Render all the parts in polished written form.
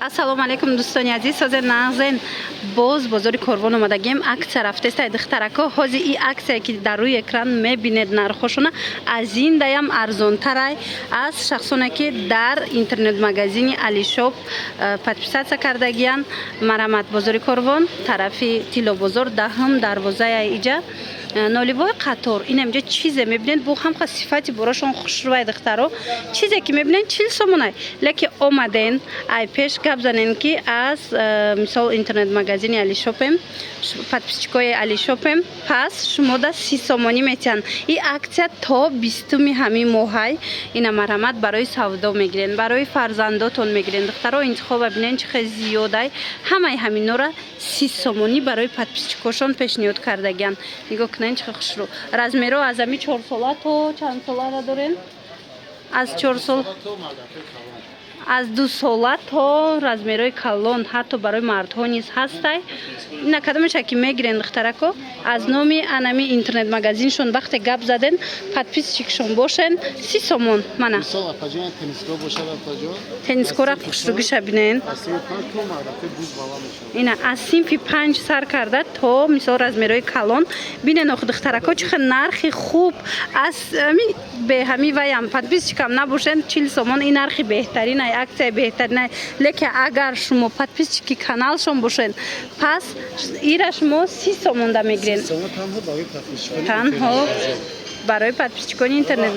ассалому алайкум дӯстони азиз. ҳозир нағзен боз бозори Корвон омадагем. Аксия рафтеста духтарако. ҳозир и аксия ки дар рӯи экран мебинед нархошона аз ин даям арзонтарай аз шахсоне ки дар интернет магазини Алишоп подписатсия кардагиян. Марамат бозори Корвон тарафи Тило бозор даҳм дарвозаи иҷа ноливои қатор. Инамҷа чизе мебинед бу ҳам сифати борошон хушрӯвай духтаро чизе ки мебинед 40 сомонай леки омаден ай пеш гап занен ки аз мисол интернет магазини Алишопем подписчикои Алишопем пас шумо да 30 сомонӣ метиҳанд. И аксия то 20 ҳамин моҳай ина марамат барои савдо мегирен, барои фарзандотон мегирен. Духтаро интихоба бинен чӣ хел зиёдай ҳамаи ҳаминора 30 сомонӣ барои подписчикошон пешниҳод кардагиян. Нигоҳ кунен чӣ хел хушрӯ. Размеро аз ами 4 сола то чанд солара дорен? Аз 4 сол аз 2 сола то размерои калон ҳатто барои мардҳо низ ҳастай. Ина кадомеша ки мегирен духтарако аз номи анами интернет магазиншон вақте гап заден подписчикшон бошен 30 сомон мана теннискора хушругиша бинен. Ина аз синфи 5 сар карда то мисол размерои калон бинен. охи духтарако чихе нархи хуб аз беҳами ваям подписчикам набошен 40 сомон ин нархи беҳтарин акция беҳтарин. Леки агар шумо подписчики каналшон бошен пас ира шумо 30 сомон да мегирен. Танҳо барои подписчикони интернет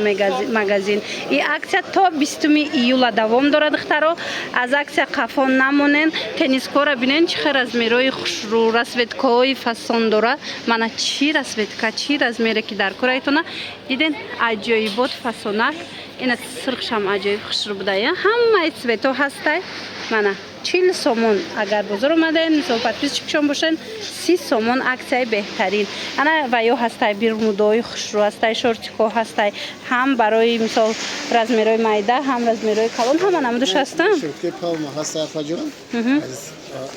магазин. И акция то 20 июла давом дорад духтаро. аз акция қафон намонен. Теннискора бинен чихе размерои хушрӯ расветкаҳои фасон дора. Мана чӣ расветка чӣ размере ки дар кораитона диден аҷоибот фасонак. Ина сирхшам аҷоиб хушрӯ будая ҳамаи цвето ҳастай. Мана 40 сомон агар бозор омаден мисол подписчикшон бошен 30 сомон аксияи беҳтарин. Ана ваё ҳастай бирмудои хушрӯ ҳастай шортико ҳастай ҳам барои мисол размерои майда ҳам размерои калон ҳама намудуш ҳастам.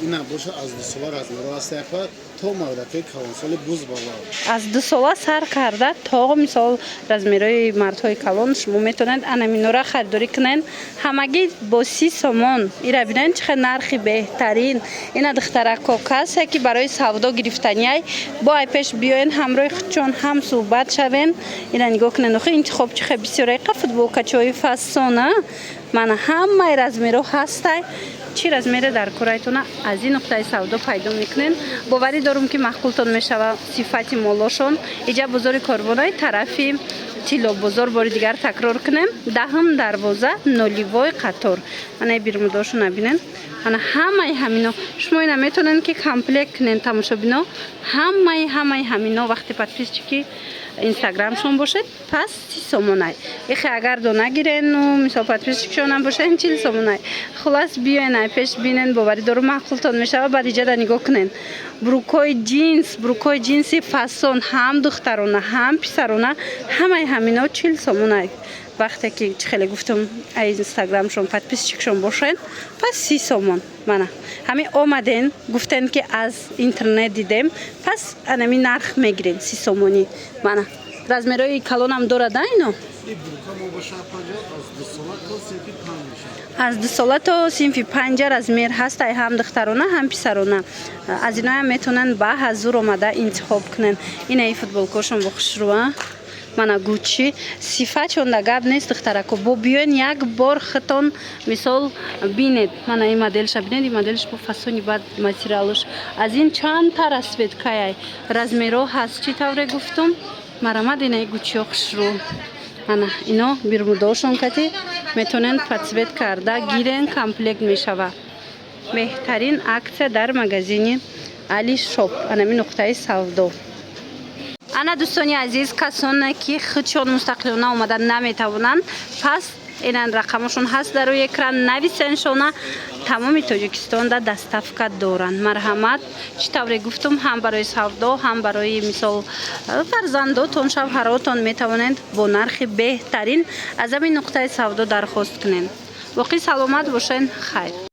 Ина боша аз 2 сола размеро ҳастай то мавдаки калонсоли буз бала аз 2 сола сар карда то мисол размерои мардҳои калон шумо метавонед анаминора харидорӣ кунен ҳамагӣ бо 30 сомон. ира бинен чихе нархи беҳтарин. Ина духтарако касе ки барои савдо гирифтанияй бо ай пеш биёен ҳамроҳи худчон ҳам суҳбат шавен. ина нигоҳ кунен охи интихоб чихе бисёр эқа футболкачои фасона мана ҳамаи размеро ҳастай. чӣ размере дар кораитона аз ин нуқтаи савдо пайдо мекунен. боварӣ дорум ки маъқултон мешава сифати молошон. иҷа бозори Корвонаи тарафи Тило бозор бори дигар такрор кунем. даҳм дарвоза ноливои қатор. мана бирмудошона бинен. ана ҳамаи ҳамино шумо ина метавонен ки комплект кунен тамошобино ҳамаи ҳамино вақти подписчики инстаграмшон бошед пас 30 сомонай. ихе агар до нагирену мисол подписчикшонам бошен 40 сомонай. хулас биёен ай пеш бинен боварӣ дору маъқултон мешава. баъд иҷада нигоҳ кунен брукои ҷинси фасон ҳам духтарона ҳам писарона ҳамаи ҳамино 40 сомонай. вақте ки чӣ хеле гуфтам ай инстаграмшон подписчикшон бошен пас 30 сомон. мана ҳамин омаден гуфтен ки аз интернет дидем пас анами нарх мегирен 30 сомонӣ. мана размерои калонам дорад айно аз 2 сола то синфи 5 размер ҳастай ҳам духтарона ҳам писарона. аз иноям метавонанд ба ҳазур омада интихоб кунен. инаи футболкошон бо хушрӯа мана гуччи сифатшон да гап нест духтарако. бо биёен як бор хитон мисол бинед. мана ин моделша бинед. ин моделш бо фасони бад материалуш аз ин чандта расветкаяй размеро ҳаст. чӣ тавре гуфтум марамад инаи гуччиҳо хушрӯ. ана ино бирмудошон кати метавонанд подсвет карда гирен комплект мешава. беҳтарин аксия дар магазини Алишоп анами нуқтаи савдо. ана дӯстони азиз касоне ки худшон мустақилона омада наметавонанд пас инан рақамашон ҳаст дар рӯи экран нависеншона тамоми Тоҷикистон да доставка доранд. марҳамат чӣ тавре гуфтум ҳам барои савдо ҳам барои мисол фарзандотон шавҳаротон метавонед бо нархи беҳтарин аз ҳамин нуқтаи савдо дархост кунед. боқӣ саломат бошен. хайр.